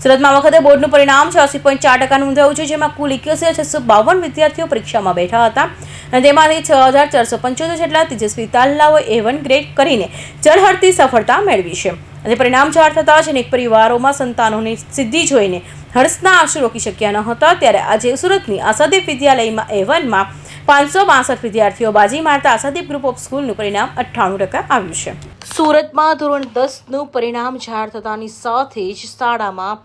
સુરતમાં વખતે બોર્ડનું પરિણામ 86.4% નોંધાયું છે, જેમાં કુલ 81,652 વિદ્યાર્થીઓ પરીક્ષામાં બેઠા હતા અને તેમાંથી 6,475 જેટલા તેજસ્વી તાલાઓએ A1 ગ્રેડ કરીને ઝળહળતી સફળતા મેળવી છે. અને પરિણામ જાહેર થતાં જ અનેક પરિવારોમાં સંતાનોની સિદ્ધિ જોઈને હર્ષના આંસુ રોકી શક્યા ન હતા. ત્યારે આજે સુરતની આશાદીપ વિદ્યાલયમાં A1માં 562 વિદ્યાર્થીઓ બાજી મારતા આશાદીપ ગ્રુપ ઓફ સ્કૂલનું પરિણામ 98% આવ્યું છે. સુરતમાં ધોરણ 10નું પરિણામ જાહેર થતાની સાથે જ શાળામાં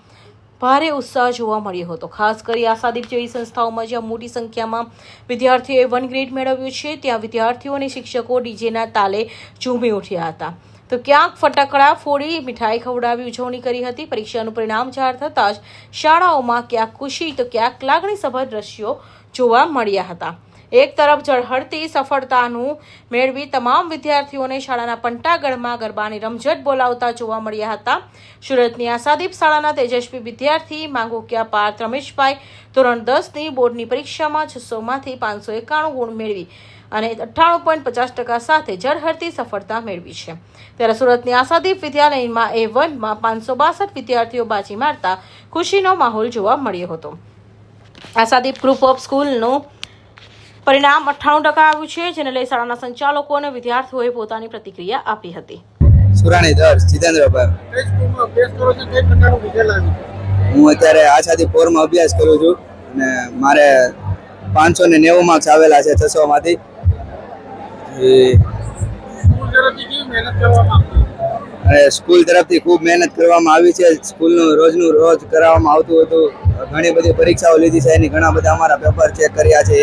ભારે ઉત્સાહ જોવા મળ્યો હતો. ખાસ કરી આશાદીપ જેવી સંસ્થાઓમાં જ્યાં મોટી સંખ્યામાં વિદ્યાર્થીઓએ A1 ગ્રેડ મેળવ્યું છે, ત્યાં વિદ્યાર્થીઓ અને શિક્ષકો ડીજેના તાલે ઝૂમી ઉઠ્યા હતા. તો ક્યાંક ફટાકડા ફોડી મીઠાઈ ખવડાવી ઉજવણી કરી હતી. પરીક્ષાનું પરિણામ જાહેર થતાં જ શાળાઓમાં ક્યાંક ખુશી તો ક્યાંક લાગણીસભર દ્રશ્યો જોવા મળ્યા હતા. એક તરફ ઝળહળતી સફળતાનું મેળવી તમામ વિદ્યાર્થીઓને શાળાના પંટાગઢમાં ગરબાની રમઝટ બોલાવતા જોવા મળ્યા હતા. સુરતની આશાદીપ શાળાના તેજસ્વી વિદ્યાર્થી માંગોકિયા પાર્થ રમેશભાઈ ધોરણ 10ની બોર્ડની પરીક્ષામાં 600માંથી 591 ગુણ મેળવી અને 98.50% સાથે ઝળહળતી સફળતા મેળવી છે. ત્યારે સુરતની આશાદીપ વિદ્યાલયમાં A1માં 562 વિદ્યાર્થીઓ બાજી મારતા ખુશીનો માહોલ જોવા મળ્યો હતો. આશાદીપ ગ્રુપ ઓફ સ્કૂલનું પરિણામ 98% આવ્યું છે, જેને લઈ શાળાના સંચાલકો અને વિદ્યાર્થીઓએ પોતાની પ્રતિક્રિયા આપી હતી. સુરાણી દર્શ જીતેન્દ્રભાઈ. હું અત્યારે આશાદીપ 4માં અભ્યાસ કરું છું અને મારે 590 માર્ક્સ આવેલા છે 600માંથી. અને સ્કૂલ તરફથી ખૂબ મહેનત કરવામાં આવી છે. સ્કૂલનું રોજનું રોજ કરાવવામાં આવતું હતું. ઘણી બધી પરીક્ષાઓ લીધી છે, એની ઘણા બધા અમારા પેપર ચેક કર્યા છે.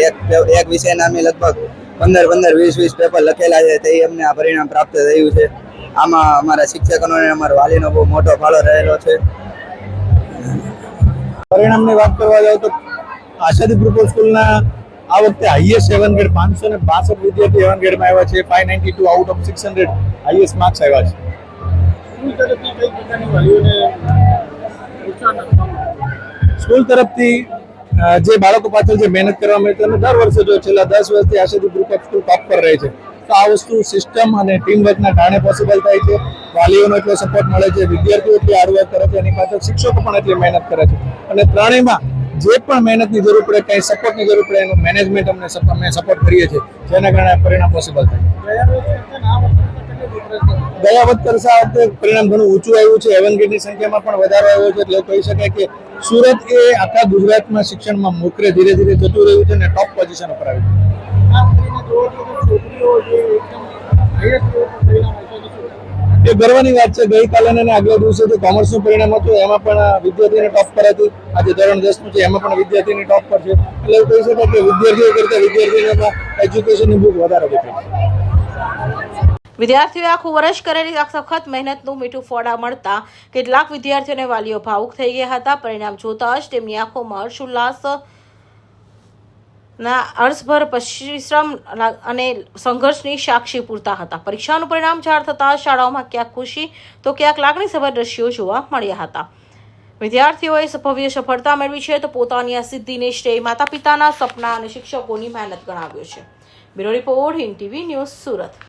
એક વિષયના અમે લગભગ 15, 20 પેપર લખેલા છે. તે અમને આ પરિણામ પ્રાપ્ત થયું છે. આમાં અમારા શિક્ષકોનો અને અમારા વાલીનો બહુ મોટો ફાળો રહેલો છે. પરિણામની વાત કરવા જાવ તો આશાદીપ ગ્રુપ ઓફ સ્કૂલના આ વખતે હાઈએસ્ટ A1 ગ્રેડ 562 વિદ્યાર્થી A1 ગ્રેડમાં આવ્યા છે. 592 આઉટ ઓફ 600 હાઈએસ્ટ માર્ક્સ આવ્યા છે. સ્કૂલ તરફથી જે બાળકો પાછળ જે મહેનત કરવા મળે છે, દર વર્ષે જો છેલ્લા 10 વર્ષથી આશાદીપ ગ્રુપ ઓફ સ્કૂલ ટોપ પર રહે છે. તો આ વસ્તુ સિસ્ટમ અને ટીમ વર્કના કારણે પોસિબલ થાય છે. વાલીઓનો એટલો સપોર્ટ મળે છે, વિદ્યાર્થીઓ એટલી હાર્ડવર્ક કરે છે, એની પાછળ શિક્ષકો પણ એટલી મહેનત કરે છે. અને ત્રણેયમાં જે પણ મહેનતની જરૂર પડે, કંઈ સપોર્ટની જરૂર પડે, એનું મેનેજમેન્ટ અમે સપોર્ટ કરીએ છીએ, જેના કારણે પરિણામ પોસિબલ થાય. ગયા વખતે આ વખતે પરિણામ ઘણું ઊંચું આવ્યું છે. A1 ગ્રેડની સંખ્યામાં પણ વધારો આવ્યો છે. એટલે કહી શકાય કે સુરત એ આખા ગુજરાતમાં શિક્ષણમાં મોખરે ધીરે ધીરે જતું રહ્યું છે અને ટોપ પોઝિશન ઉપર આવ્યું છે. એ ગર્વની વાત છે. ગઈકાલે અને આગલા દિવસે જે કોમર્સનું પરિણામ હતું એમાં પણ વિદ્યાર્થીની ટોપ પર હતી. આજે ધોરણ 10નું છે એમાં પણ વિદ્યાર્થીની ટોપ પર છે. એટલે એવું કહી શકાય કે વિદ્યાર્થીઓ કરતા વિદ્યાર્થીઓમાં એજ્યુકેશનની બહુ વધારે દેખાય છે. વિદ્યાર્થીઓએ આખું વર્ષ કરેલી સખત મહેનતનું મીઠું ફળ મળતા કેટલાક વિદ્યાર્થીઓ અને વાલીઓ ભાવુક થઈ ગયા હતા. પરિણામ જોતા જ તેમની આંખોમાં હર્ષોલ્લાસના અર્થભર પરિશ્રમ અને સંઘર્ષની સાક્ષી પૂરતા હતા. પરીક્ષાનું પરિણામ જાહેર થતાં શાળાઓમાં ક્યાંક ખુશી તો ક્યાંક લાગણીસભર દ્રશ્યો જોવા મળ્યા હતા. વિદ્યાર્થીઓએ ભવ્ય સફળતા મેળવી છે, તો પોતાની આ સિદ્ધિને શ્રેય માતા પિતાના સપના અને શિક્ષકોની મહેનત ગણાવ્યો છે. Bureau report, Hind TV news, Surat.